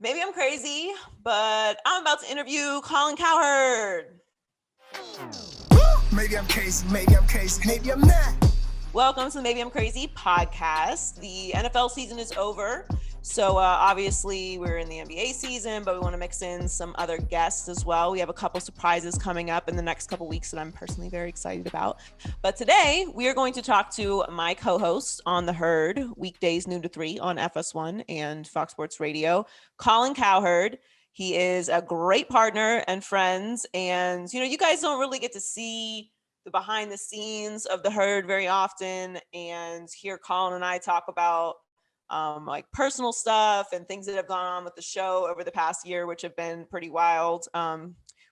Maybe I'm crazy, but I'm about to interview Colin Cowherd. Maybe I'm crazy, maybe I'm not. Welcome to the Maybe I'm Crazy podcast. The NFL season is over, so obviously we're in the NBA season, but we want to mix in some other guests as well. We have a couple surprises coming up in the next couple weeks that I'm personally very excited about. But today we are going to talk to my co-host on The Herd, weekdays noon to 3 on FS1 and Fox Sports Radio, Colin Cowherd. He is a great partner and friends, and you guys don't really get to see the behind the scenes of The Herd very often, and hear Colin and I talk about like personal stuff and things that have gone on with the show over the past year, which have been pretty wild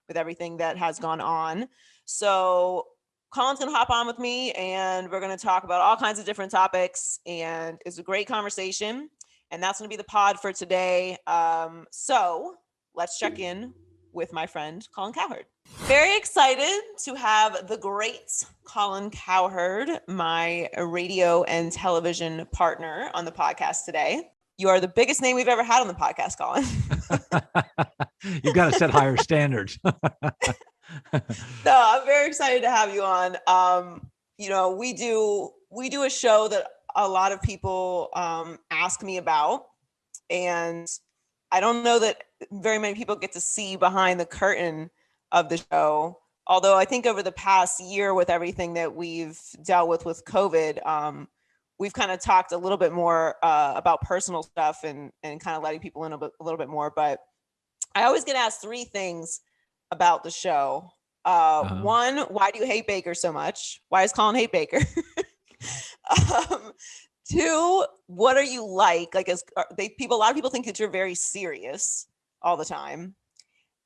with everything that has gone on. So Colin's going to hop on with me and we're going to talk about all kinds of different topics, and it's a great conversation, and that's going to be the pod for today. So let's check in with my friend Colin Cowherd. Very excited to have the great Colin Cowherd, my radio and television partner on the podcast today. You are the biggest name we've ever had on the podcast, Colin. You've got to set higher standards. No, I'm very excited to have you on. We do a show that a lot of people ask me about, and I don't know that very many people get to see behind the curtain of the show. Although I think over the past year, with everything that we've dealt with COVID, we've kind of talked a little bit more about personal stuff and kind of letting people in a little bit more. But I always get asked three things about the show. One, why do you hate Baker so much? Why does Colin hate Baker? Two, what are you like? Like, a lot of people think that you're very serious all the time.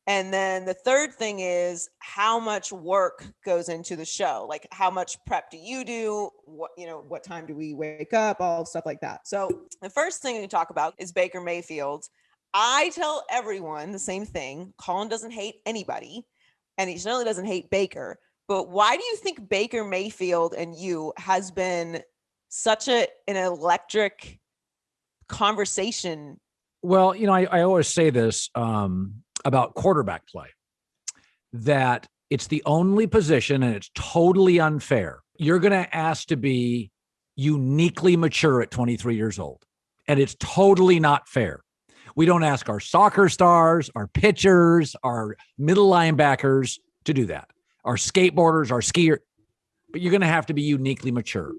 And then the third thing is, how much work goes into the show? Like, how much prep do you do? What time do we wake up? All stuff like that. So the first thing to talk about is Baker Mayfield. I tell everyone the same thing. Colin doesn't hate anybody, and he certainly doesn't hate Baker. But why do you think Baker Mayfield and you has been such an electric conversation? Well, I always say this about quarterback play, that it's the only position, and it's totally unfair. You're going to ask to be uniquely mature at 23 years old, and it's totally not fair. We don't ask our soccer stars, our pitchers, our middle linebackers to do that, our skateboarders, our skier, but you're going to have to be uniquely mature.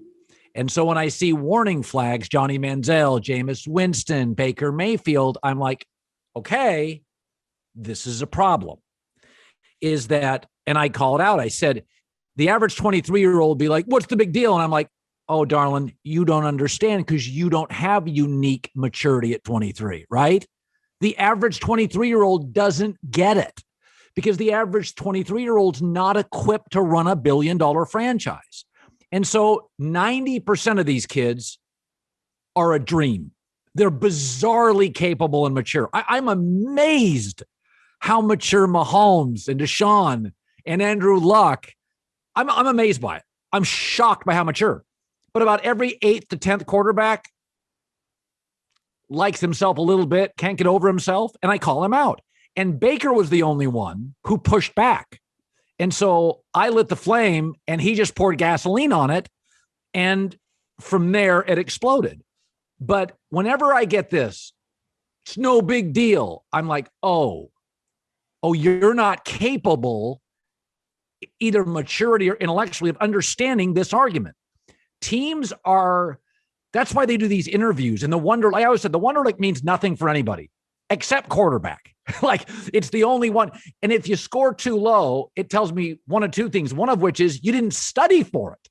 And so when I see warning flags, Johnny Manziel, Jameis Winston, Baker Mayfield, I'm like, okay, this is a problem. Is that, and I call it out. I said, the average 23-year-old be like, what's the big deal? And I'm like, oh, darling, you don't understand because you don't have unique maturity at 23, right? The average 23-year-old doesn't get it because the average 23-year-old's not equipped to run $1 billion franchise. And so 90% of these kids are a dream. They're bizarrely capable and mature. I'm amazed how mature Mahomes and Deshaun and Andrew Luck. I'm amazed by it. I'm shocked by how mature. But about every 8th to 10th quarterback likes himself a little bit, can't get over himself, and I call him out. And Baker was the only one who pushed back. And so I lit the flame, and he just poured gasoline on it. And from there, it exploded. But whenever I get this, it's no big deal. I'm like, oh, you're not capable, either maturity or intellectually, of understanding this argument. Teams are, that's why they do these interviews. And the wonder, like I always said, the Wonderlic means nothing for anybody except quarterback. Like, it's the only one. And if you score too low, it tells me one of two things. One of which is you didn't study for it,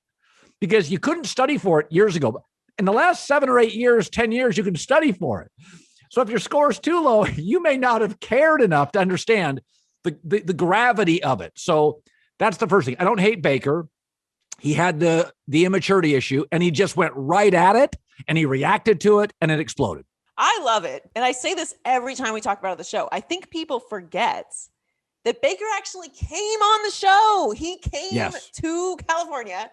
because you couldn't study for it years ago. In the last 7 or 8 years, 10 years, you can study for it. So if your score is too low, you may not have cared enough to understand the gravity of it. So that's the first thing. I don't hate Baker. He had the immaturity issue, and he just went right at it, and he reacted to it, and it exploded. I love it. And I say this every time we talk about it on the show. I think people forget that Baker actually came on the show. He came to California,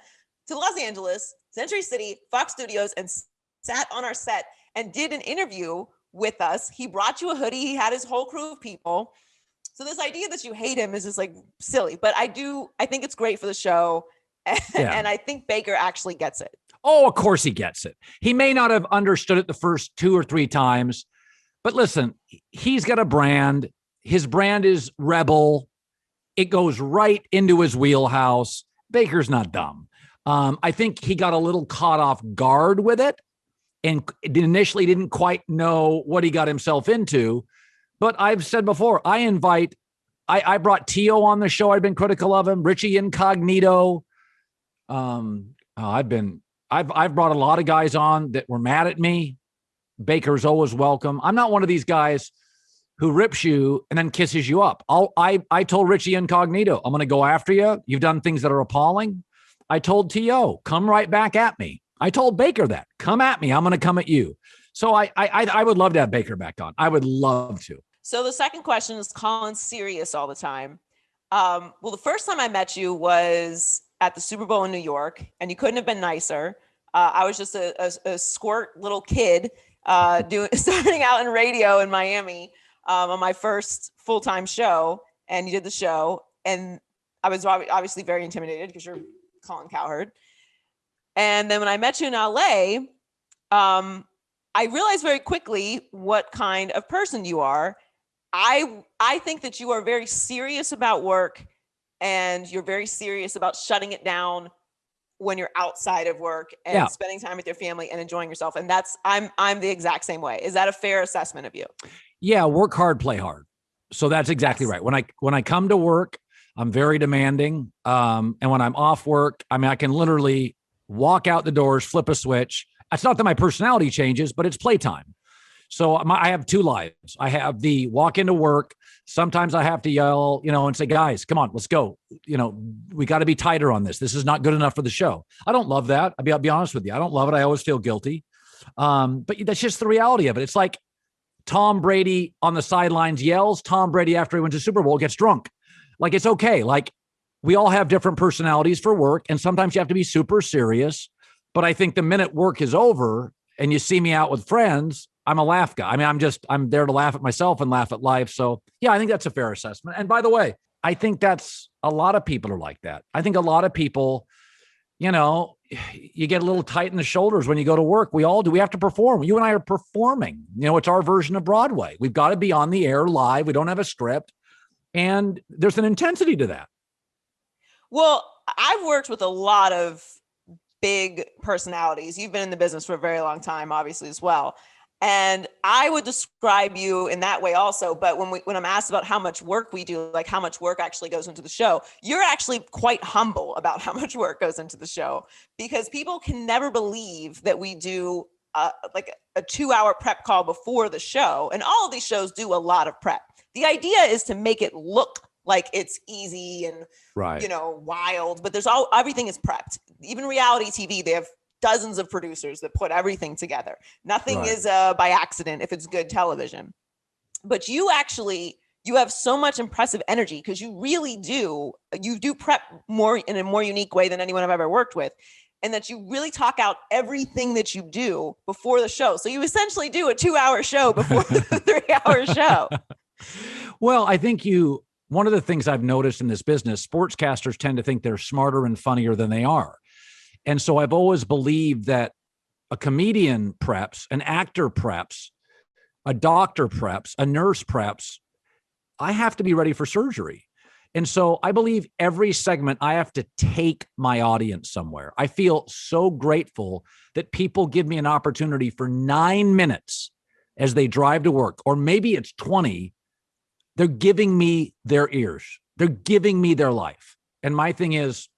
to Los Angeles, Century City, Fox Studios, and sat on our set and did an interview with us. He brought you a hoodie. He had his whole crew of people. So this idea that you hate him is just like silly, but I think it's great for the show. And I think Baker actually gets it. Oh, of course he gets it. He may not have understood it the first 2 or 3 times, but listen, he's got a brand. His brand is Rebel. It goes right into his wheelhouse. Baker's not dumb. I think he got a little caught off guard with it and initially didn't quite know what he got himself into. But I've said before, I brought Tio on the show. I've been critical of him. Richie Incognito. I've brought a lot of guys on that were mad at me. Baker's always welcome. I'm not one of these guys who rips you and then kisses you up. I told Richie Incognito, I'm going to go after you. You've done things that are appalling. I told T.O., come right back at me. I told Baker that. Come at me. I'm going to come at you. So I would love to have Baker back on. I would love to. So the second question is, Colin's serious all the time. Well, the first time I met you was at the Super Bowl in New York, and you couldn't have been nicer. I was just a squirt little kid starting out in radio in Miami on my first full-time show, and you did the show, and I was obviously very intimidated because you're Colin Cowherd. And then when I met you in LA, I realized very quickly what kind of person you are. I think that you are very serious about work, and you're very serious about shutting it down when you're outside of work and spending time with your family and enjoying yourself. And I'm the exact same way. Is that a fair assessment of you? Yeah. Work hard, play hard. So that's exactly right. When I come to work, I'm very demanding. And when I'm off work, I mean, I can literally walk out the doors, flip a switch. It's not that my personality changes, but it's playtime. So I have 2 lives. I have the walk into work. Sometimes I have to yell, and say, guys, come on, let's go. We got to be tighter on this. This is not good enough for the show. I don't love that. I'll be honest with you. I don't love it. I always feel guilty. But that's just the reality of it. It's like Tom Brady on the sidelines yells. Tom Brady, after he wins a Super Bowl, gets drunk. Like, it's okay. Like, we all have different personalities for work. And sometimes you have to be super serious. But I think the minute work is over and you see me out with friends, I'm a laugh guy. I mean, I'm there to laugh at myself and laugh at life. So yeah, I think that's a fair assessment. And by the way, I think that's a lot of people are like that. I think a lot of people, you get a little tight in the shoulders when you go to work. We all do. We have to perform. You and I are performing. It's our version of Broadway. We've got to be on the air live. We don't have a script. And there's an intensity to that. Well, I've worked with a lot of big personalities. You've been in the business for a very long time, obviously, as well. And I would describe you in that way also. But when I'm asked about how much work we do, like how much work actually goes into the show, you're actually quite humble about how much work goes into the show, because people can never believe that we do like a 2-hour prep call before the show. And all of these shows do a lot of prep. The idea is to make it look like it's easy and, wild, but everything is prepped. Even reality TV, they have dozens of producers that put everything together. Nothing is by accident if it's good television. But you have so much impressive energy because you really do. You do prep more in a more unique way than anyone I've ever worked with. And that you really talk out everything that you do before the show. So you essentially do a 2-hour show before the 3-hour show. Well, I think one of the things I've noticed in this business, sportscasters tend to think they're smarter and funnier than they are. And so I've always believed that a comedian preps, an actor preps, a doctor preps, a nurse preps. I have to be ready for surgery. And so I believe every segment I have to take my audience somewhere. I feel so grateful that people give me an opportunity for 9 minutes as they drive to work, or maybe it's 20. They're giving me their ears. They're giving me their life. And my thing is,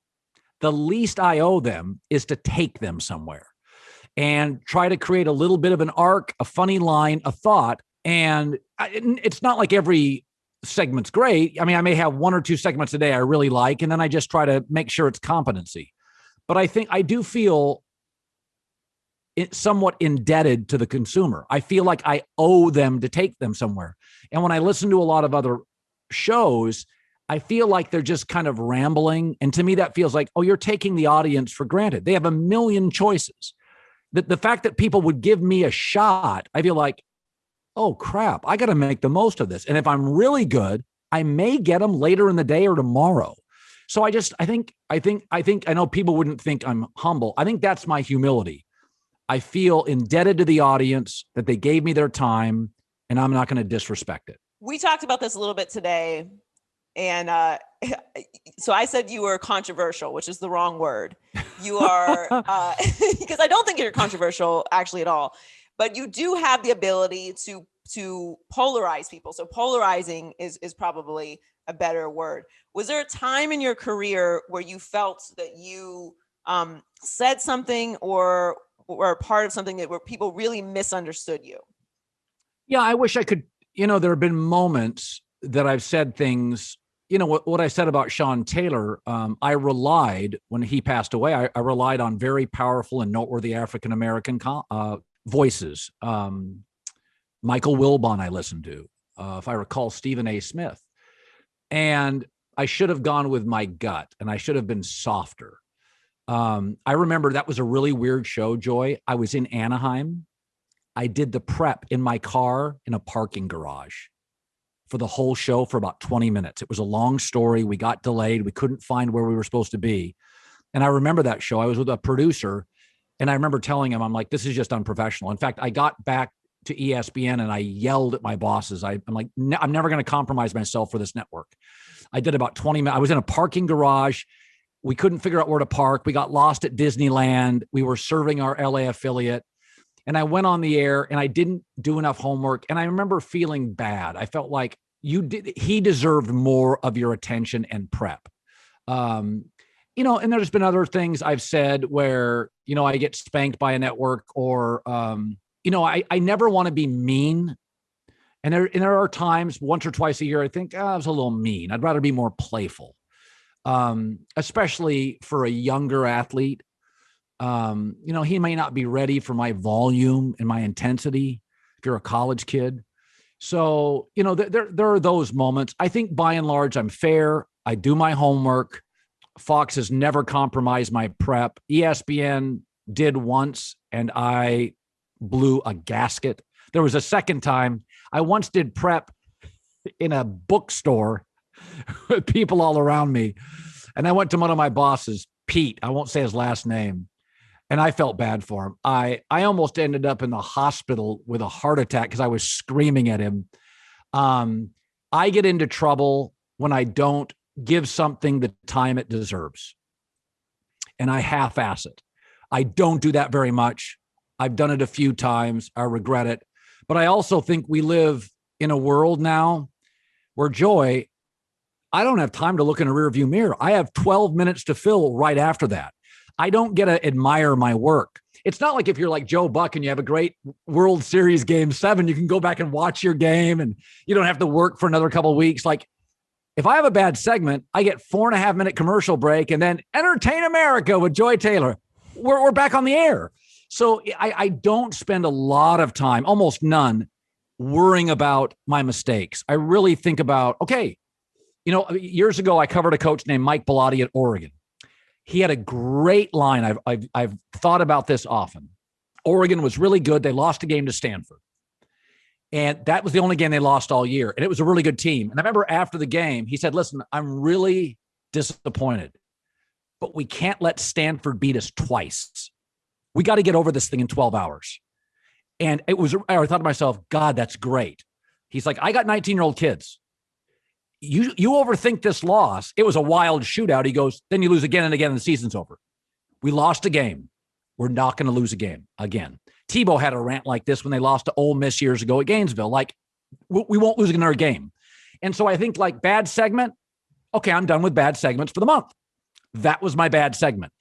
the least I owe them is to take them somewhere and try to create a little bit of an arc, a funny line, a thought. And it's not like every segment's great. I mean, I may have 1 or 2 segments a day I really like, and then I just try to make sure it's competency. But I think I do feel it's somewhat indebted to the consumer. I feel like I owe them to take them somewhere. And when I listen to a lot of other shows, I feel like they're just kind of rambling. And to me, that feels like, oh, you're taking the audience for granted. They have a million choices. The fact that people would give me a shot, I feel like, oh crap, I got to make the most of this. And if I'm really good, I may get them later in the day or tomorrow. So I think, I know people wouldn't think I'm humble. I think that's my humility. I feel indebted to the audience that they gave me their time, and I'm not going to disrespect it. We talked about this a little bit today. And so I said you were controversial, which is the wrong word. You are, because I don't think you're controversial actually at all, but you do have the ability to polarize people. So polarizing is probably a better word. Was there a time in your career where you felt that you said something or a part of something where people really misunderstood you? Yeah, I wish I could, there have been moments that I've said things, what I said about Sean Taylor, I relied, when he passed away, I relied on very powerful and noteworthy African-American voices. Michael Wilbon I listened to, if I recall, Stephen A. Smith. And I should have gone with my gut, and I should have been softer. I remember that was a really weird show, Joy. I was in Anaheim. I did the prep in my car in a parking garage for the whole show for about 20 minutes. It was a long story. We got delayed. We couldn't find where we were supposed to be. And I remember that show. I was with a producer, and I remember telling him, I'm like, this is just unprofessional. In fact, I got back to ESPN and I yelled at my bosses. I'm like, I'm never going to compromise myself for this network. I did about 20 minutes. I was in a parking garage. We couldn't figure out where to park. We got lost at Disneyland. We were serving our LA affiliate. And I went on the air and I didn't do enough homework. And I remember feeling bad. I felt like he deserved more of your attention and prep. And there's been other things I've said where, I get spanked by a network or, I never want to be mean. And there are times once or twice a year, I think, I was a little mean. I'd rather be more playful, especially for a younger athlete. He may not be ready for my volume and my intensity if you're a college kid. So, there are those moments. I think by and large, I'm fair. I do my homework. Fox has never compromised my prep. ESPN did once, and I blew a gasket. There was a second time. I once did prep in a bookstore with people all around me. And I went to one of my bosses, Pete. I won't say his last name. And I felt bad for him. I almost ended up in the hospital with a heart attack because I was screaming at him. I get into trouble when I don't give something the time it deserves. And I half-ass it. I don't do that very much. I've done it a few times. I regret it. But I also think we live in a world now where, Joy, I don't have time to look in a rearview mirror. I have 12 minutes to fill right after that. I don't get to admire my work. It's not like if you're like Joe Buck and you have a great World Series Game 7, you can go back and watch your game and you don't have to work for another couple of weeks. Like if I have a bad segment, I get 4.5-minute commercial break and then Entertain America with Joy Taylor. We're back on the air. So I don't spend a lot of time, almost none, worrying about my mistakes. I really think about, okay, years ago, I covered a coach named Mike Bellotti at Oregon. He had a great line. I've thought about this often. Oregon was really good. They lost a game to Stanford. And that was the only game they lost all year. And it was a really good team. And I remember after the game, he said, listen, I'm really disappointed, but we can't let Stanford beat us twice. We got to get over this thing in 12 hours. And I thought to myself, God, that's great. He's like, I got 19-year-old kids. You overthink this loss. It was a wild shootout. He goes, then you lose again and again and the season's over. We lost a game. We're not going to lose a game again. Tebow had a rant like this when they lost to Ole Miss years ago at Gainesville. Like, we won't lose another game. And so I think like bad segment, okay, I'm done with bad segments for the month. That was my bad segment.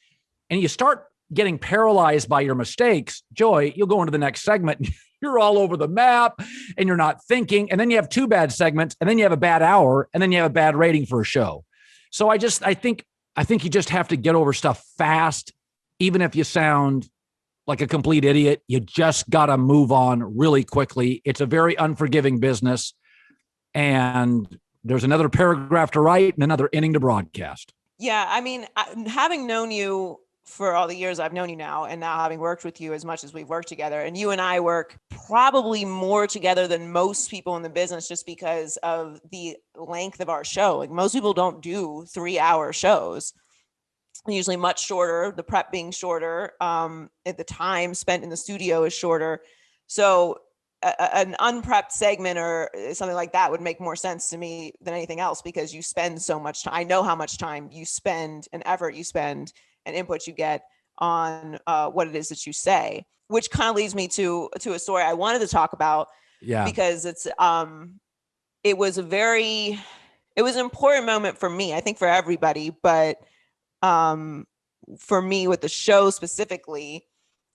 And you start getting paralyzed by your mistakes, Joy, you'll go into the next segment. You're all over the map and you're not thinking. And then you have 2 bad segments and then you have a bad hour and then you have a bad rating for a show. So I think you just have to get over stuff fast. Even if you sound like a complete idiot, you just got to move on really quickly. It's a very unforgiving business. And there's another paragraph to write and another inning to broadcast. Yeah. I mean, having known you for all the years I've known you now, and now having worked with you as much as we've worked together, and you and I work probably more together than most people in the business just because of the length of our show. Like most people don't do 3-hour shows, usually much shorter, the prep being shorter, at the time spent in the studio is shorter. So an unprepped segment or something like that would make more sense to me than anything else, because you spend so much time. I know how much time you spend and effort you spend and input you get on what it is that you say, which kind of leads me to a story I wanted to talk about. Yeah. Because it was an important moment for me, I think for everybody, but for me with the show specifically.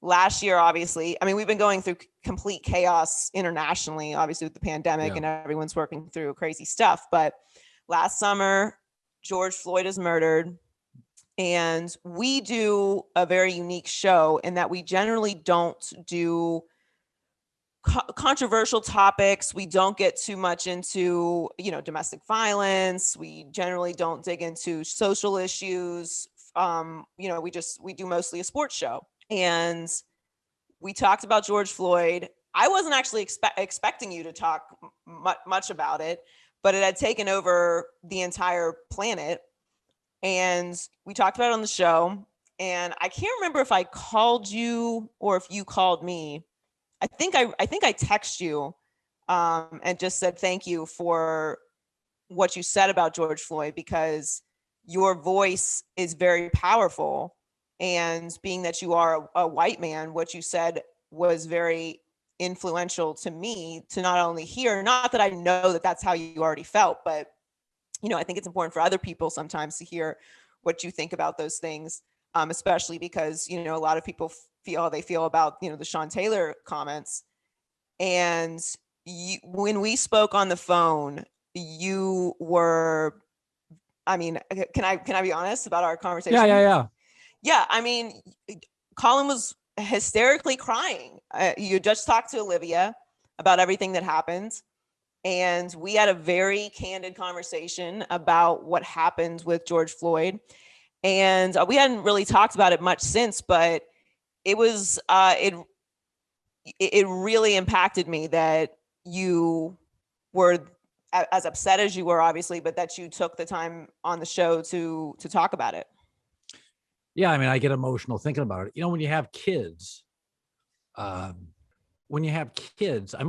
Last year, obviously, I mean, we've been going through complete chaos internationally, obviously with the pandemic, and everyone's working through crazy stuff. But last summer, George Floyd is murdered. And we do a very unique show in that we generally don't do controversial topics. We don't get too much into, domestic violence. We generally don't dig into social issues. We do mostly a sports show. And we talked about George Floyd. I wasn't actually expecting you to talk much about it, but it had taken over the entire planet. And we talked about it on the show. And I can't remember if I called you or if you called me. I think I texted you and just said thank you for what you said about George Floyd, because your voice is very powerful. And being that you are a white man, what you said was very influential to me to not only hear, not that I know that that's how you already felt, but, I think it's important for other people sometimes to hear what you think about those things, especially because, a lot of people feel how they feel about, the Sean Taylor comments. And when we spoke on the phone, you were, I mean, can I be honest about our conversation? Yeah. I mean, Colin was hysterically crying. You just talked to Olivia about everything that happened. And we had a very candid conversation about what happened with George Floyd. And we hadn't really talked about it much since, but it was, it really impacted me that you were as upset as you were, obviously, but that you took the time on the show to talk about it. Yeah, I mean, I get emotional thinking about it. When you have kids, I'm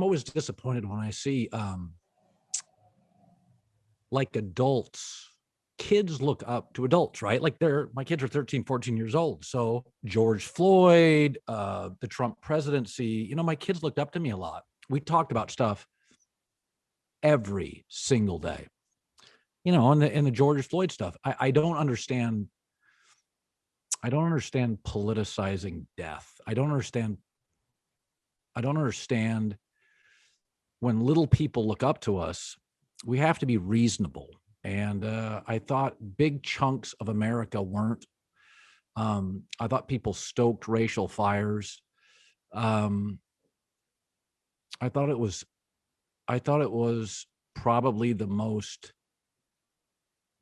always disappointed when I see like adults, kids look up to adults, right? Like my kids are 13, 14 years old. So George Floyd, the Trump presidency, my kids looked up to me a lot. We talked about stuff every single day, and the George Floyd stuff. I don't understand politicizing death. I don't understand when little people look up to us, we have to be reasonable. And I thought big chunks of America weren't. I thought people stoked racial fires. I thought it was probably the most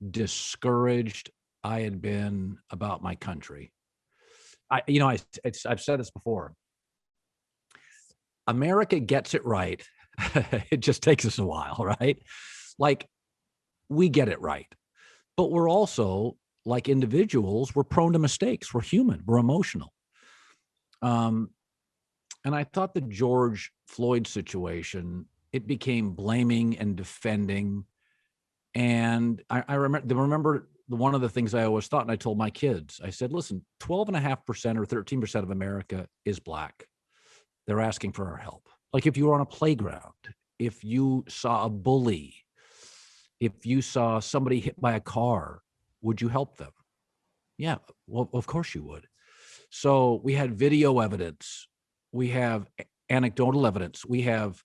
discouraged I had been about my country. I've said this before. America gets it right. It just takes us a while, right? Like, we get it right. But we're also, like individuals, we're prone to mistakes. We're human. We're emotional. And I thought the George Floyd situation, it became blaming and defending. And I remember one of the things I always thought, and I told my kids, I said, listen, 12.5% or 13% of America is Black. They're asking for our help. Like if you were on a playground, if you saw a bully, if you saw somebody hit by a car, would you help them? Yeah, well, of course you would. So we had video evidence. We have anecdotal evidence. We have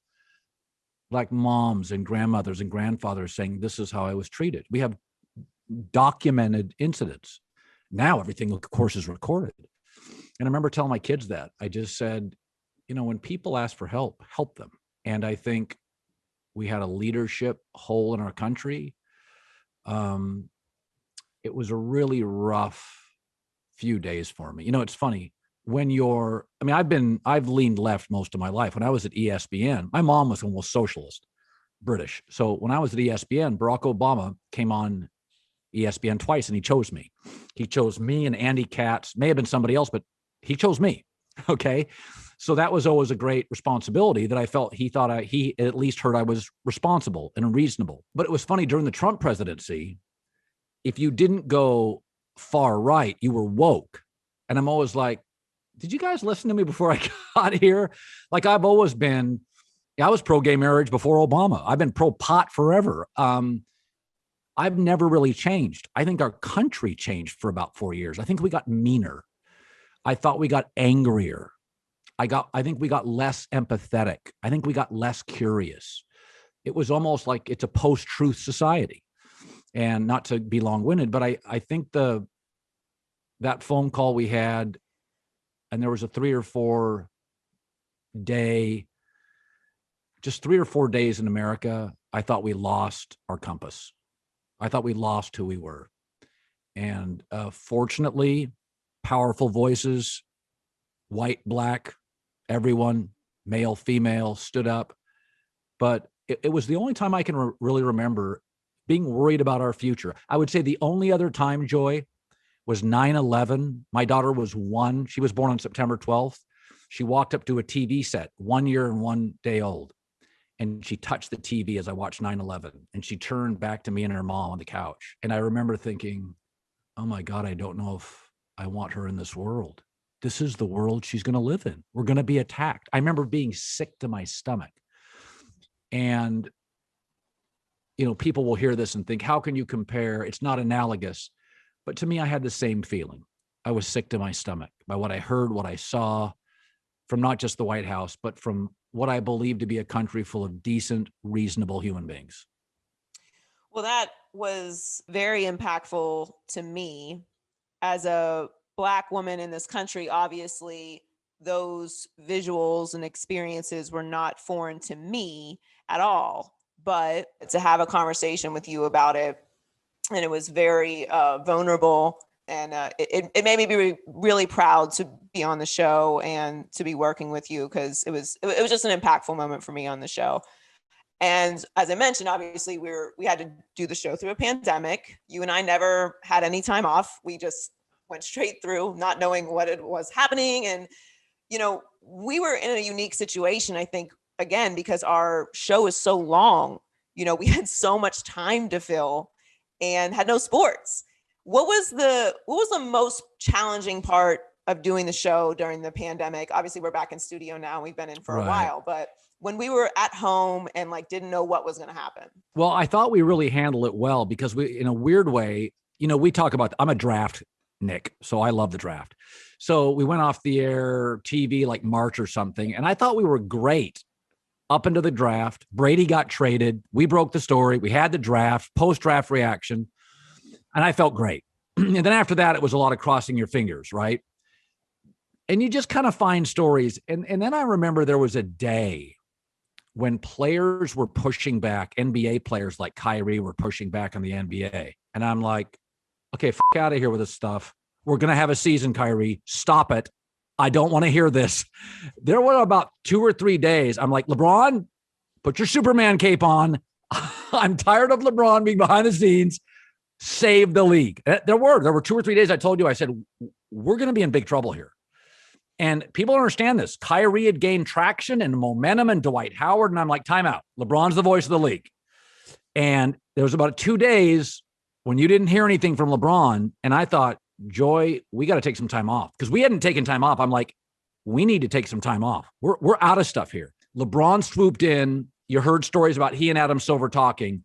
Black moms and grandmothers and grandfathers saying, this is how I was treated. We have documented incidents. Now everything, of course, is recorded. And I remember telling my kids that. I just said, when people ask for help, help them. And I think we had a leadership hole in our country. It was a really rough few days for me. It's funny when I've leaned left most of my life. When I was at ESPN, my mom was almost socialist, British. So when I was at ESPN, Barack Obama came on ESPN twice and he chose me. He chose me and Andy Katz, may have been somebody else, but he chose me. Okay. So that was always a great responsibility that I felt he at least heard I was responsible and reasonable. But it was funny during the Trump presidency, if you didn't go far right, you were woke. And I'm always like, did you guys listen to me before I got here? Like I was pro-gay marriage before Obama. I've been pro-pot forever. I've never really changed. I think our country changed for about 4 years. I think we got meaner. I thought we got angrier. I think we got less empathetic. I think we got less curious. It was almost like it's a post-truth society. And not to be long-winded, but I think that phone call we had, and there was a 3 or 4 days in America, I thought we lost our compass. I thought we lost who we were. And fortunately, powerful voices, white, black, everyone, male, female, stood up. But it was the only time I can really remember being worried about our future. I would say the only other time, Joy, was 9/11. My daughter was 1. She was born on September 12th. She walked up to a TV set, 1 year and 1 day old. And she touched the TV as I watched 9/11. And she turned back to me and her mom on the couch. And I remember thinking, oh my God, I don't know if I want her in this world. This is the world she's going to live in. We're going to be attacked. I remember being sick to my stomach. And, people will hear this and think, how can you compare? It's not analogous. But to me, I had the same feeling. I was sick to my stomach by what I heard, what I saw from not just the White House, but from what I believe to be a country full of decent, reasonable human beings. Well, that was very impactful to me as a Black woman in this country. Obviously, those visuals and experiences were not foreign to me at all. But to have a conversation with you about it, and it was very vulnerable, and it made me be really proud to be on the show and to be working with you, because it was just an impactful moment for me on the show. And as I mentioned, obviously we had to do the show through a pandemic. You and I never had any time off. We just went straight through, not knowing what it was happening. And, we were in a unique situation, I think, again, because our show is so long. We had so much time to fill and had no sports. What was the most challenging part of doing the show during the pandemic? Obviously, we're back in studio now. We've been in for a while, but when we were at home and didn't know what was going to happen. Well, I thought we really handled it well, because we, in a weird way, we talk about, I'm a draft Nick, so I love the draft. So we went off the air TV like March or something, and I thought we were great up into the draft. Brady got traded. We broke the story. We had the draft, post-draft reaction, and I felt great. And then after that, it was a lot of crossing your fingers, right? And you just kind of find stories. And then I remember there was a day when players were pushing back, NBA players like Kyrie were pushing back on the NBA. And I'm like, okay, out of here with this stuff. We're going to have a season, Kyrie. Stop it. I don't want to hear this. There were about 2 or 3 days. I'm like, LeBron, put your Superman cape on. I'm tired of LeBron being behind the scenes. Save the league. There were 2 or 3 days I told you, I said, we're going to be in big trouble here. And people don't understand this. Kyrie had gained traction and momentum, and Dwight Howard. And I'm like, timeout. LeBron's the voice of the league. And there was about 2 days when you didn't hear anything from LeBron. And I thought, Joy, we got to take some time off, because we hadn't taken time off. I'm like, we need to take some time off. We're out of stuff here. LeBron swooped in. You heard stories about he and Adam Silver talking.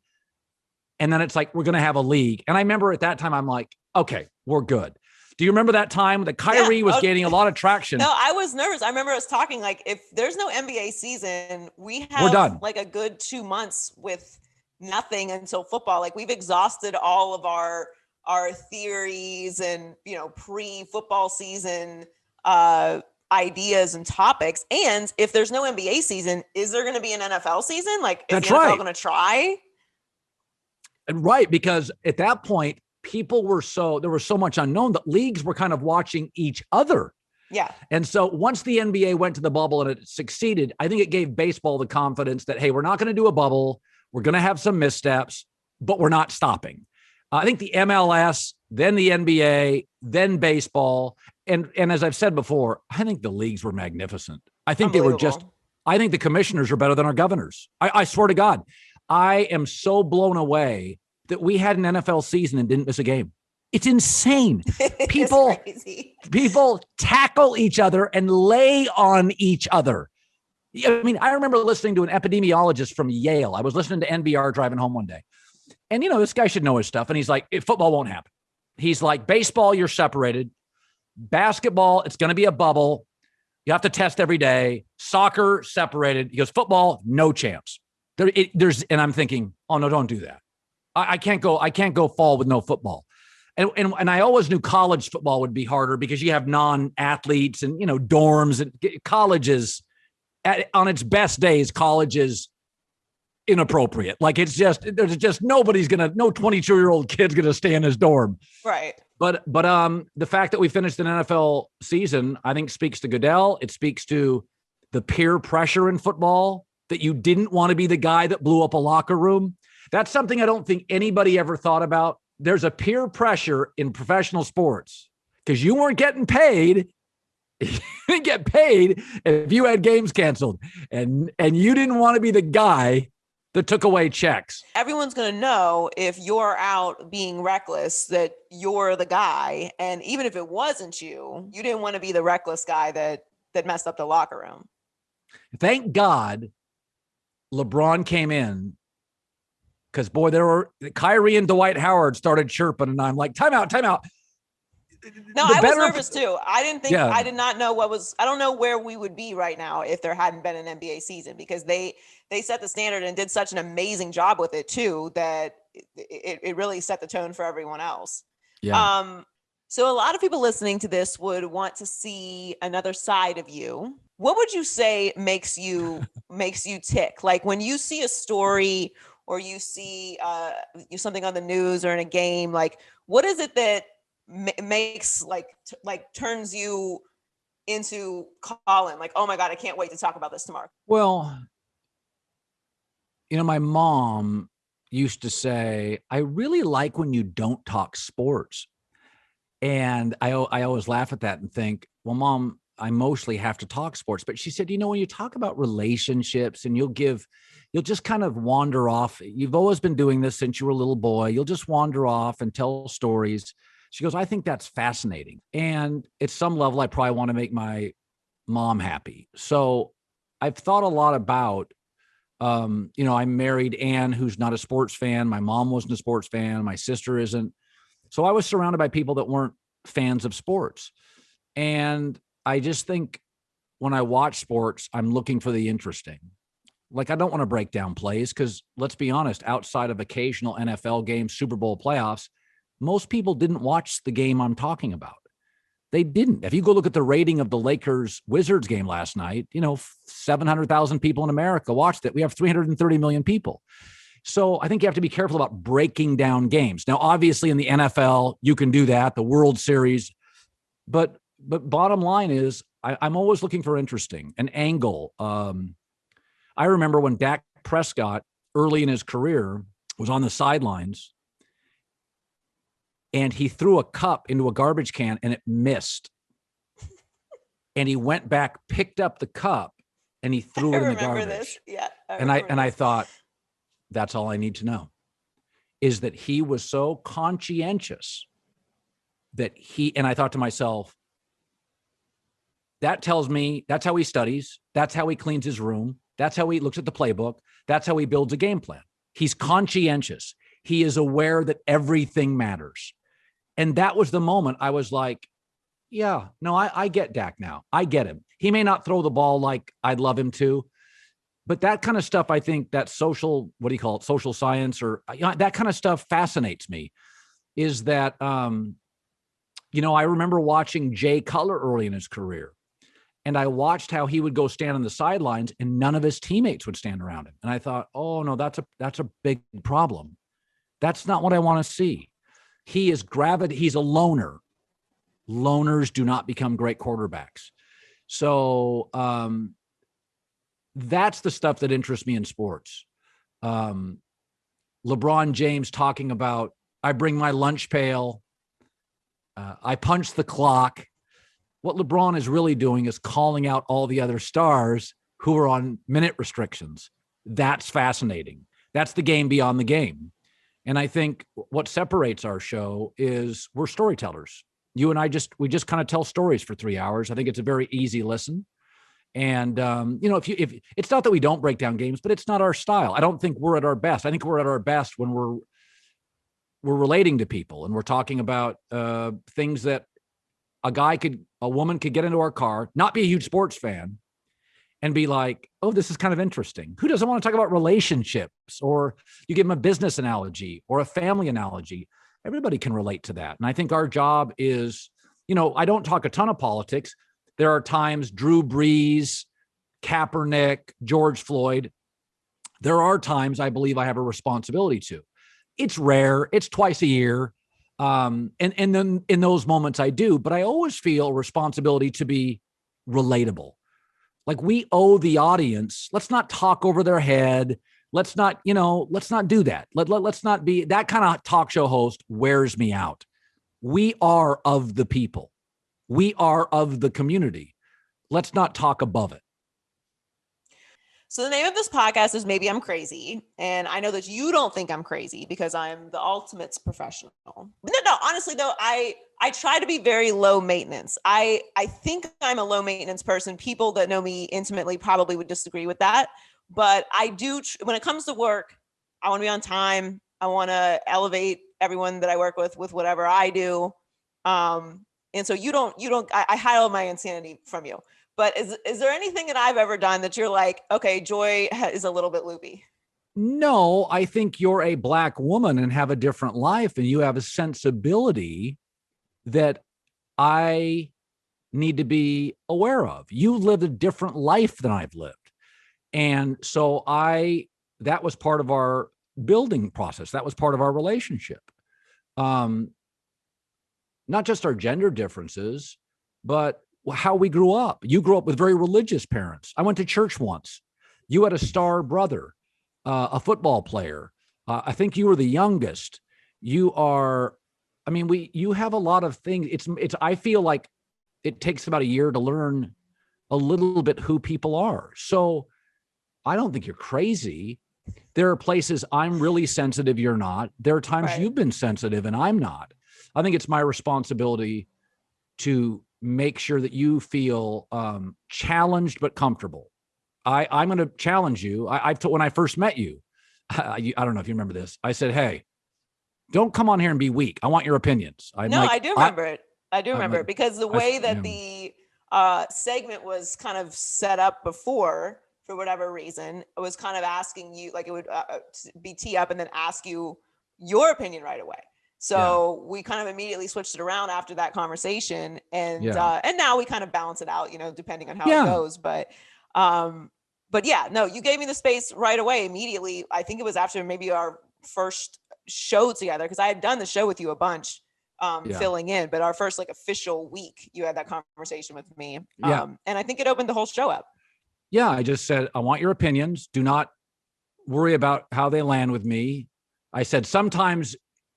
And then it's like, we're going to have a league. And I remember at that time, I'm like, okay, we're good. Do you remember that time that Kyrie was gaining a lot of traction? No, I was nervous. I remember us talking, like, if there's no NBA season, we're done. Like a good 2 months with nothing until football. Like, we've exhausted all of our theories and, pre-football season ideas and topics. And if there's no NBA season, is there going to be an NFL season? Like, is the NFL going to try? Right, because at that point, there was so much unknown that leagues were kind of watching each other. Yeah. And so once the NBA went to the bubble and it succeeded, I think it gave baseball the confidence that, hey, we're not going to do a bubble. We're going to have some missteps, but we're not stopping. I think the MLS, then the NBA, then baseball. And as I've said before, I think the leagues were magnificent. I think I think the commissioners are better than our governors. I swear to God, I am so blown away that we had an NFL season and didn't miss a game. It's insane. People tackle each other and lay on each other. I mean, I remember listening to an epidemiologist from Yale. I was listening to NBR driving home one day. And, this guy should know his stuff. And he's like, football won't happen. He's like, baseball, you're separated. Basketball, it's going to be a bubble. You have to test every day. Soccer, separated. He goes, football, no chance. And I'm thinking, oh, no, don't do that. I can't go fall with no football. And I always knew college football would be harder because you have non-athletes and, dorms and colleges. On its best days, college is inappropriate. Like there's just no 22-year-old kid's going to stay in his dorm. Right. But the fact that we finished an NFL season, I think speaks to Goodell. It speaks to the peer pressure in football that you didn't want to be the guy that blew up a locker room. That's something I don't think anybody ever thought about. There's a peer pressure in professional sports because you weren't getting paid. You didn't get paid if you had games canceled, and you didn't want to be the guy that took away checks. Everyone's going to know if you're out being reckless that you're the guy, and even if it wasn't you, you didn't want to be the reckless guy that messed up the locker room. Thank God LeBron came in. Because, boy, there were Kyrie and Dwight Howard started chirping, and I'm like, time out. No, I was nervous too. I did not know I don't know where we would be right now if there hadn't been an NBA season, because they set the standard and did such an amazing job with it too, that it really set the tone for everyone else. Yeah. So a lot of people listening to this would want to see another side of you. What would you say makes you tick? Like when you see a story or you see something on the news or in a game, like what is it that makes turns you into Colin? Like, oh my God, I can't wait to talk about this tomorrow. Well, my mom used to say, I really like when you don't talk sports. And I always laugh at that and think, well, Mom, I mostly have to talk sports. But she said, when you talk about relationships and you'll just kind of wander off. You've always been doing this since you were a little boy. You'll just wander off and tell stories. She goes, I think that's fascinating. And at some level, I probably want to make my mom happy. So I've thought a lot about, I married Ann, who's not a sports fan. My mom wasn't a sports fan. My sister isn't. So I was surrounded by people that weren't fans of sports. And I just think when I watch sports, I'm looking for the interesting. Like, I don't want to break down plays because let's be honest, outside of occasional NFL games, Super Bowl playoffs, most people didn't watch the game I'm talking about. They didn't. If you go look at the rating of the Lakers-Wizards game last night, 700,000 people in America watched it. We have 330 million people. So I think you have to be careful about breaking down games. Now, obviously in the NFL, you can do that, the World Series. But bottom line is I'm always looking for interesting, an angle. I remember when Dak Prescott, early in his career, was on the sidelines and he threw a cup into a garbage can and it missed. And he went back, picked up the cup, and he threw it in the garbage. This. Yeah. I thought, that's all I need to know, is that he was so conscientious that and I thought to myself, that tells me that's how he studies. That's how he cleans his room. That's how he looks at the playbook. That's how he builds a game plan. He's conscientious. He is aware that everything matters. And that was the moment I was like, yeah, no, I get Dak now. I get him. He may not throw the ball like I'd love him to, but that kind of stuff, I think that social science or that kind of stuff fascinates me, is that, I remember watching Jay Cutler early in his career. And I watched how he would go stand on the sidelines and none of his teammates would stand around him. And I thought, oh no, that's a big problem. That's not what I want to see. He's a loner. Loners do not become great quarterbacks. So that's the stuff that interests me in sports. LeBron James talking about, I bring my lunch pail. I punch the clock. What LeBron is really doing is calling out all the other stars who are on minute restrictions. That's fascinating. That's the game beyond the game. And I think what separates our show is we're storytellers. You and I we just kind of tell stories for 3 hours. I think it's a very easy listen. And, if it's not that we don't break down games, but it's not our style. I don't think we're at our best. I think we're at our best when we're relating to people and we're talking about things that a woman could get into our car, not be a huge sports fan, and be like, oh, this is kind of interesting. Who doesn't want to talk about relationships? Or you give them a business analogy or a family analogy. Everybody can relate to that. And I think our job is, I don't talk a ton of politics. There are times Drew Brees, Kaepernick, George Floyd. There are times I believe I have a responsibility to. It's rare. It's twice a year. And then in those moments I do, but I always feel a responsibility to be relatable. Like we owe the audience. Let's not talk over their head. Let's not do that. Let's not be that kind of talk show host wears me out. We are of the people. We are of the community. Let's not talk above it. So the name of this podcast is Maybe I'm Crazy. And I know that you don't think I'm crazy because I'm the ultimate professional. No, honestly though, I try to be very low maintenance. I think I'm a low maintenance person. People that know me intimately probably would disagree with that. But I do, when it comes to work, I want to be on time. I want to elevate everyone that I work with whatever I do. And so I hide all my insanity from you. But is there anything that I've ever done that you're like, okay, Joy is a little bit loopy? No, I think you're a Black woman and have a different life, and you have a sensibility that I need to be aware of. You lived a different life than I've lived. And so that was part of our building process. That was part of our relationship. Not just our gender differences, but how we grew up. You grew up with very religious parents. I went to church once. You had a star brother, a football player. I think you were the youngest. You have a lot of things. I feel like it takes about a year to learn a little bit who people are. So I don't think you're crazy. There are places I'm really sensitive, you're not. There are times You've been sensitive and I'm not. I think it's my responsibility to make sure that you feel challenged but comfortable. I'm going to challenge you. When I first met you, I don't know if you remember this. I said, hey, don't come on here and be weak. I want your opinions. I do remember it. I do remember it because the way that the segment was kind of set up before, for whatever reason, it was kind of asking you, like it would be tee up and then ask you your opinion right away. So we kind of immediately switched it around after that conversation, and now we kind of balance it out, depending on how it goes. But you gave me the space right away, immediately. I think it was after maybe our first show together, because I had done the show with you a bunch, filling in, but our first official week, you had that conversation with me, and I think it opened the whole show up. Yeah, I just said, I want your opinions. Do not worry about how they land with me. I said, sometimes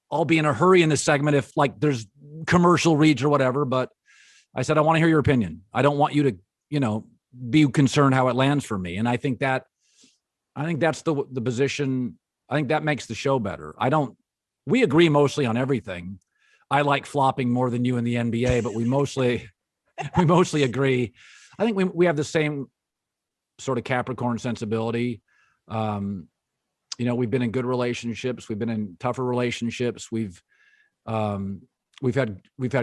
I'll be in a hurry in this segment if there's commercial reads or whatever, but I said, I want to hear your opinion. I don't want you to, be concerned how it lands for me. And I think that's the position. I think that makes the show better. We agree mostly on everything. I like flopping more than you in the NBA, but we mostly agree. I think we have the same sort of Capricorn sensibility. We've been in good relationships. We've been in tougher relationships. We've had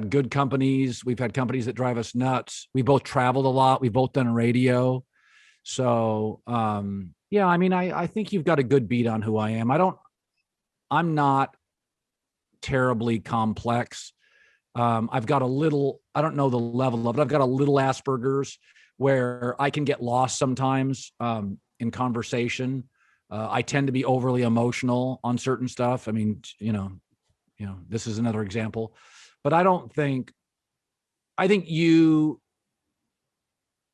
good companies. We've had companies that drive us nuts. We both traveled a lot. We've both done radio. So, I think you've got a good beat on who I am. I'm not terribly complex. I've got a little, I don't know the level of it. I've got a little Asperger's where I can get lost sometimes in conversation. I tend to be overly emotional on certain stuff. I mean, this is another example, but I think you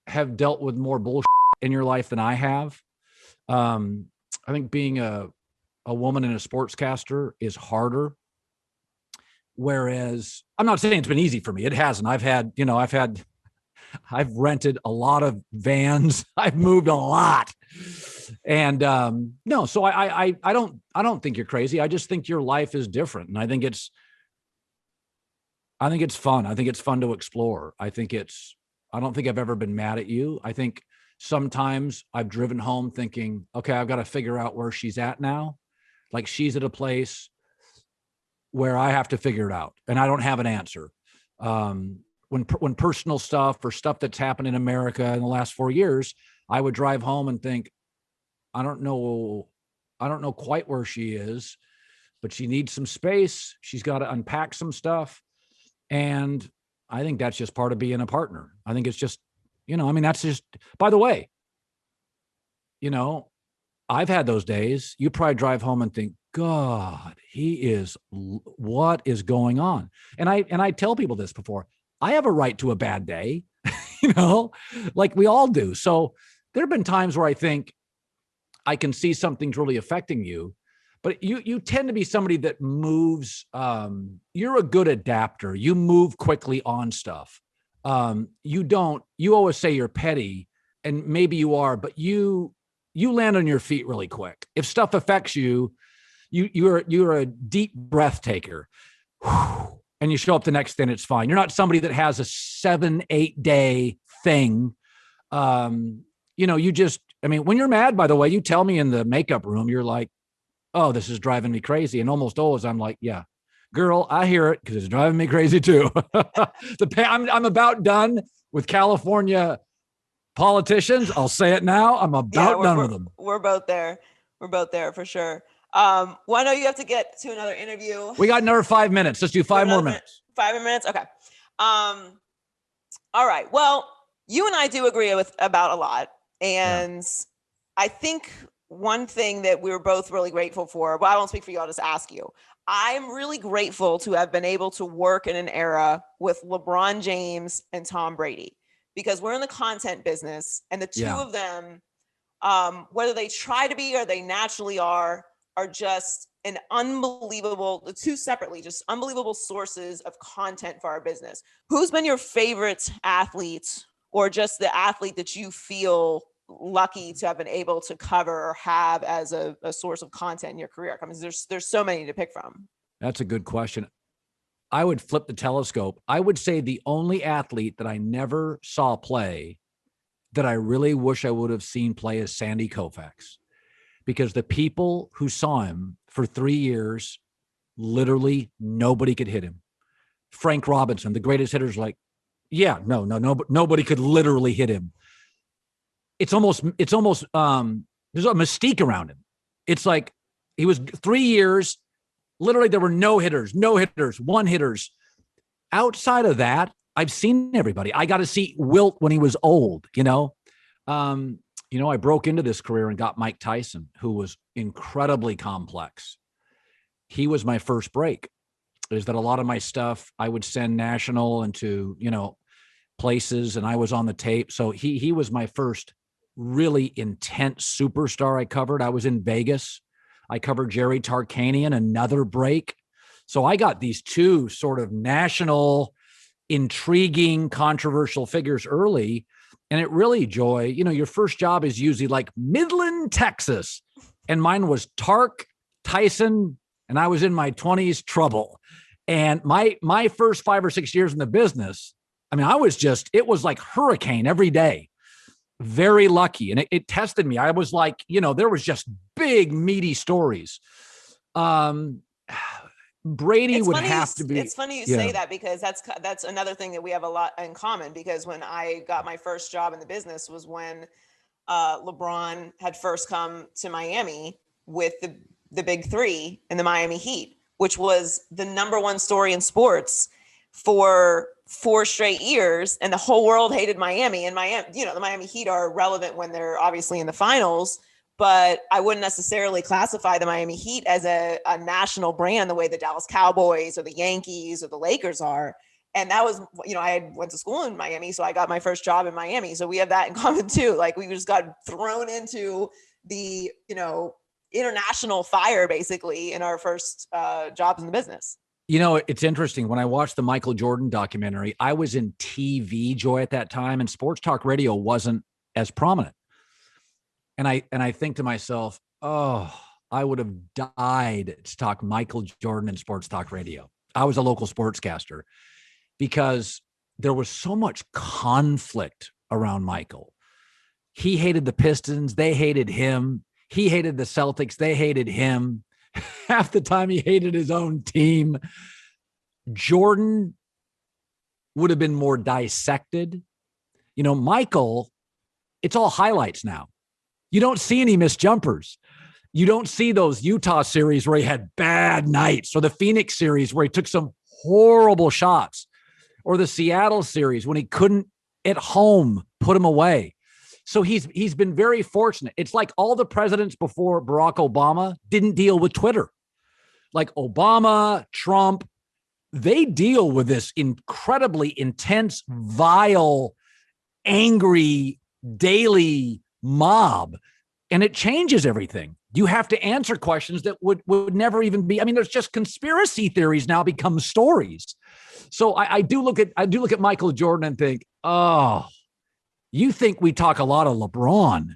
have dealt with more bullshit in your life than I have. I think being a woman and a sportscaster is harder. Whereas I'm not saying it's been easy for me. It hasn't. I've rented a lot of vans. I've moved a lot. And no, so I don't think you're crazy. I just think your life is different. And I think it's fun. I think it's fun to explore. I don't think I've ever been mad at you. I think sometimes I've driven home thinking, okay, I've got to figure out where she's at now. Like she's at a place where I have to figure it out and I don't have an answer. When personal stuff or stuff that's happened in America in the last 4 years, I would drive home and think, I don't know quite where she is, but she needs some space. She's got to unpack some stuff. And I think that's just part of being a partner. I think it's just, that's just, by the way, I've had those days. You probably drive home and think, God, what is going on? And I tell people this before, I have a right to a bad day, like we all do. So there have been times where I think I can see something's really affecting you, but you tend to be somebody that moves. You're a good adapter. You move quickly on stuff. You always say you're petty, and maybe you are, but you land on your feet really quick. If stuff affects you, you're a deep breath taker. And you show up the next day and it's fine. You're not somebody that has a 7-8 day thing. When you're mad, by the way, you tell me in the makeup room, you're like, oh, this is driving me crazy. And almost always I'm like, yeah, girl, I hear it because it's driving me crazy too. I'm about done with California politicians. I'll say it now. I'm about done with them. We're both there. We're both there for sure. Well, I know you have to get to another interview. We got another 5 minutes. Let's do 5 more minutes. 5 more minutes. Okay. All right. Well, you and I do agree about a lot. And I think one thing that we were both really grateful for, well, I won't speak for you. I'll just ask you. I'm really grateful to have been able to work in an era with LeBron James and Tom Brady, because we're in the content business and the two of them, whether they try to be or they naturally are just the two separately, just unbelievable sources of content for our business. Who's been your favorite athlete, or just the athlete that you feel lucky to have been able to cover or have as a source of content in your career? I mean, there's so many to pick from. That's a good question. I would flip the telescope. I would say the only athlete that I never saw play that I really wish I would have seen play is Sandy Koufax. Because the people who saw him for 3 years, literally nobody could hit him. Frank Robinson, the greatest hitter, is like, nobody could literally hit him. It's almost there's a mystique around him. It's like he was 3 years, literally there were no hitters, one hitters. Outside of that, I've seen everybody. I got to see Wilt when he was old, I broke into this career and got Mike Tyson, who was incredibly complex. He was my first break. Is that a lot of my stuff I would send national into, places, and I was on the tape. So he was my first really intense superstar I covered. I was in Vegas. I covered Jerry Tarkanian, another break. So I got these two sort of national, intriguing, controversial figures early. And it really, Joy, your first job is usually like Midland, Texas. And mine was Tark, Tyson, and I was in my 20s, trouble. And my first 5 or 6 years in the business, I mean, it was like hurricane every day. Very lucky. And it tested me. I was like, there was just big, meaty stories. Brady would have to be. It's funny you say that, because that's another thing that we have a lot in common, because when I got my first job in the business was when LeBron had first come to Miami with the big three and the Miami Heat, which was the number one story in sports for 4 straight years. And the whole world hated Miami, and the Miami Heat are relevant when they're obviously in the finals. but I wouldn't necessarily classify the Miami Heat as a national brand the way the Dallas Cowboys or the Yankees or the Lakers are. And that was, I went to school in Miami, so I got my first job in Miami. So we have that in common too. Like we just got thrown into the, international fire basically in our first jobs in the business. It's interesting. When I watched the Michael Jordan documentary, I was in TV joy at that time, and sports talk radio wasn't as prominent. And I think to myself, oh, I would have died to talk Michael Jordan in sports talk radio. I was a local sportscaster because there was so much conflict around Michael. He hated the Pistons. They hated him. He hated the Celtics. They hated him. Half the time he hated his own team. Jordan would have been more dissected. Michael, it's all highlights now. You don't see any missed jumpers. You don't see those Utah series where he had bad nights, or the Phoenix series where he took some horrible shots, or the Seattle series when he couldn't at home put him away. So he's been very fortunate. It's like all the presidents before Barack Obama didn't deal with Twitter. Like Obama, Trump, they deal with this incredibly intense, vile, angry, daily mob, and it changes everything. You have to answer questions that would never even be. I mean, there's just conspiracy theories now become stories. So I do look at Michael Jordan and think, oh, you think we talk a lot of LeBron?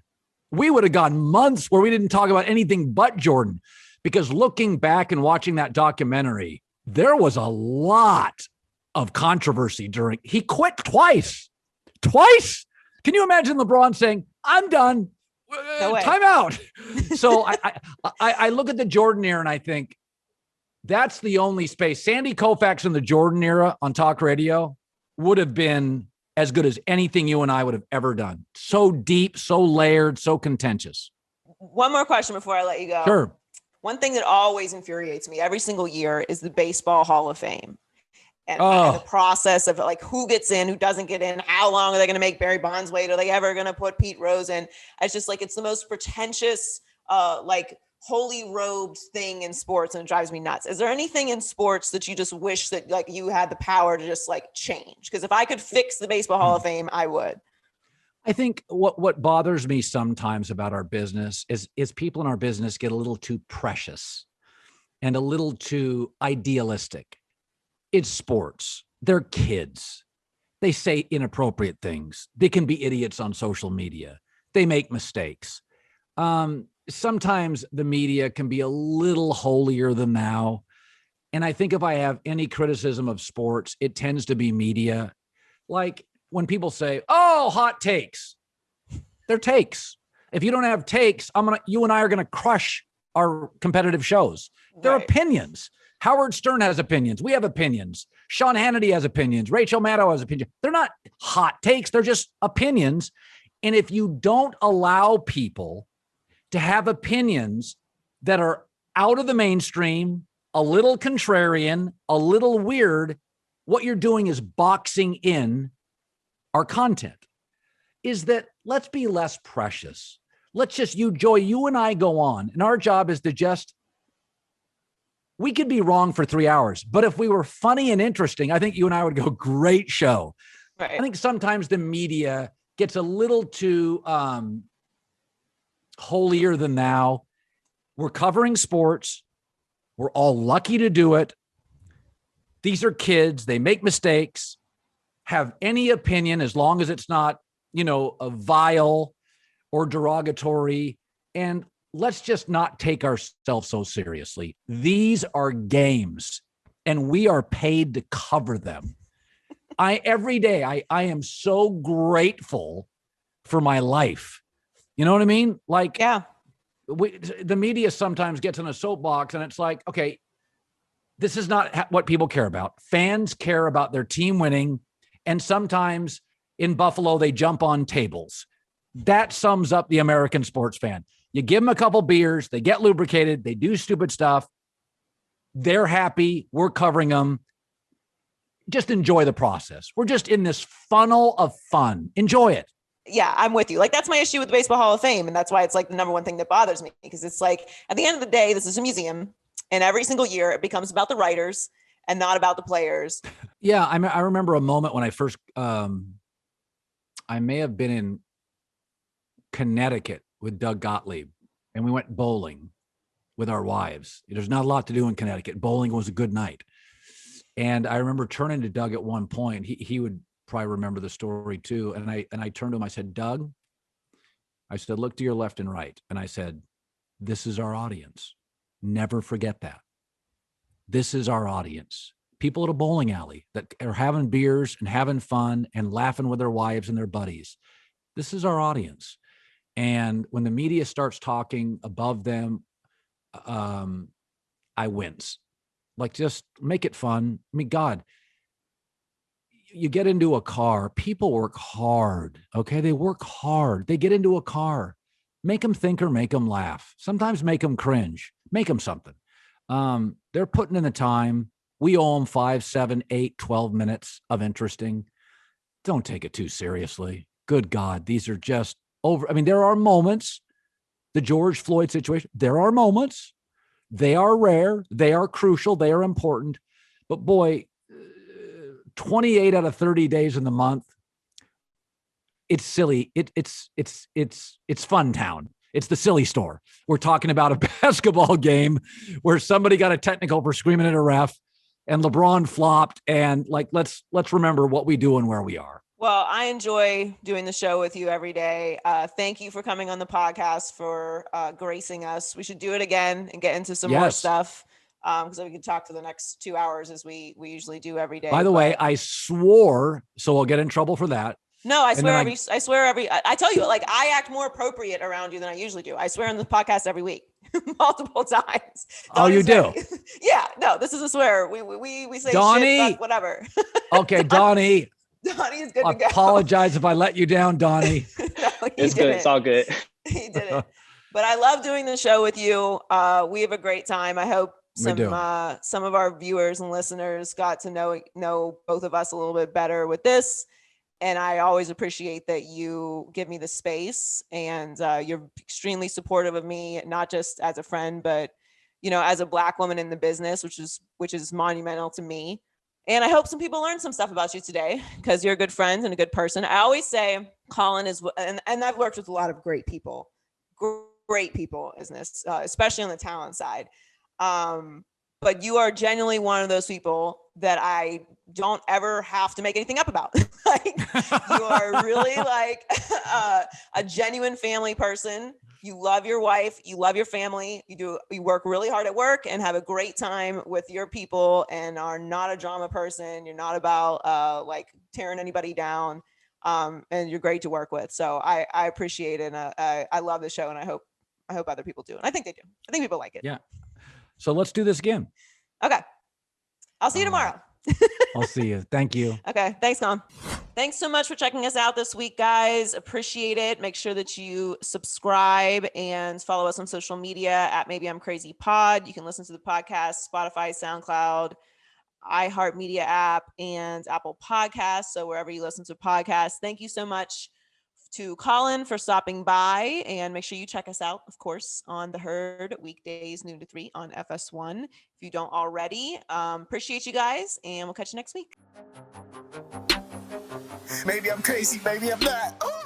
We would have gone months where we didn't talk about anything but Jordan, because looking back and watching that documentary, there was a lot of controversy during. He quit twice. Can you imagine LeBron saying, "I'm done, no way. Time out"? So I look at the Jordan era and I think that's the only space. Sandy Koufax in the Jordan era on talk radio would have been as good as anything you and I would have ever done. So deep, so layered, so contentious. One more question before I let you go. Sure. One thing that always infuriates me every single year is the Baseball Hall of Fame. And the process of like who gets in, who doesn't get in, how long are they going to make Barry Bonds wait? Are they ever going to put Pete Rose in? It's just like, it's the most pretentious, holy robed thing in sports, and it drives me nuts. Is there anything in sports that you just wish that like you had the power to just like change? Because if I could fix the Baseball Hall of Fame, I would. I think what bothers me sometimes about our business is people in our business get a little too precious and a little too idealistic. It's sports. They're kids. They say inappropriate things. They can be idiots on social media. They make mistakes. Sometimes the media can be a little holier than thou. And I think if I have any criticism of sports, it tends to be media. Like when people say, oh, hot takes, they're takes. If you don't have takes, you and I are going to crush our competitive shows. They're opinions. Howard Stern has opinions. We have opinions. Sean Hannity has opinions. Rachel Maddow has opinions. They're not hot takes. They're just opinions. And if you don't allow people to have opinions that are out of the mainstream, a little contrarian, a little weird, what you're doing is boxing in our content. Is that let's be less precious. Let's just, you and I go on. And our job is to we could be wrong for 3 hours, but if we were funny and interesting, I think you and I would go, great show. Right. I think sometimes the media gets a little too holier than thou. We're covering sports. We're all lucky to do it. These are kids. They make mistakes. Have any opinion as long as it's not, a vile or derogatory. And let's just not take ourselves so seriously. These are games, and we are paid to cover them. Every day, I am so grateful for my life. You know what I mean? Like, yeah, the media sometimes gets in a soapbox, and it's like, okay, this is not what people care about. Fans care about their team winning, and sometimes in Buffalo, they jump on tables. That sums up the American sports fan. You give them a couple beers, they get lubricated, they do stupid stuff. They're happy. We're covering them. Just enjoy the process. We're just in this funnel of fun. Enjoy it. Yeah, I'm with you. Like, that's my issue with the Baseball Hall of Fame. And that's why it's like the number one thing that bothers me, because it's like, at the end of the day, this is a museum, and every single year it becomes about the writers and not about the players. Yeah. I remember a moment when I first, I may have been in Connecticut with Doug Gottlieb, and we went bowling with our wives. There's not a lot to do in Connecticut. Bowling was a good night. And I remember turning to Doug at one point. He would probably remember the story too. And I turned to him, I said, Doug, I said, look to your left and right. And I said, this is our audience. Never forget that. This is our audience. People at a bowling alley that are having beers and having fun and laughing with their wives and their buddies. This is our audience. And when the media starts talking above them, I wince. Like, just make it fun. I mean, God, you get into a car, people work hard. Okay. They work hard. They get into a car, make them think or make them laugh. Sometimes make them cringe, make them something. They're putting in the time. We owe them 5, 7, 8, 12 minutes of interesting. Don't take it too seriously. Good God. These are just over. I mean, there are moments, the George Floyd situation, there are moments. They are rare. They are crucial. They are important. But boy, 28 out of 30 days in the month, it's silly. It's fun town. It's the silly store. We're talking about a basketball game where somebody got a technical for screaming at a ref, and LeBron flopped. And like, let's remember what we do and where we are. Well, I enjoy doing the show with you every day. Thank you for coming on the podcast, for gracing us. We should do it again and get into some more stuff, because we can talk for the next 2 hours as we usually do every day. By the way, I swore, so I'll get in trouble for that. No, I swear I tell you, like, I act more appropriate around you than I usually do. I swear on the podcast every week, multiple times. Oh, you do? Yeah, no, this is a swear. We say Donnie, shit, fuck, whatever. Okay, Donnie. Donnie is good to go. Apologize if I let you down, Donnie. No, it's good. It's all good. He did it. But I love doing the show with you. We have a great time. I hope some of our viewers and listeners got to know both of us a little bit better with this. And I always appreciate that you give me the space, and you're extremely supportive of me, not just as a friend, but, as a Black woman in the business, which is monumental to me. And I hope some people learned some stuff about you today, because you're a good friend and a good person. I always say Colin is, and I've worked with a lot of great people in this, especially on the talent side. But you are genuinely one of those people that I don't ever have to make anything up about. Like, you are really like a genuine family person. You love your wife, you love your family, you work really hard at work and have a great time with your people, and are not a drama person. You're not about like tearing anybody down, and you're great to work with. So I appreciate it. And I love the show, and I hope other people do. And I think they do. I think people like it. Yeah. So let's do this again. Okay. I'll see you tomorrow. I'll see you. Thank you. Okay. Thanks, Colin. Thanks so much for checking us out this week, guys. Appreciate it. Make sure that you subscribe and follow us on social media at Maybe I'm Crazy Pod. You can listen to the podcast, Spotify, SoundCloud, iHeartMedia app, and Apple Podcasts. So wherever you listen to podcasts. Thank you so much to Colin for stopping by, and make sure you check us out, of course, on The Herd weekdays noon to 3 on FS1 if you don't already. Appreciate you guys, and we'll catch you next week. Maybe I'm crazy, maybe I'm not. Ooh.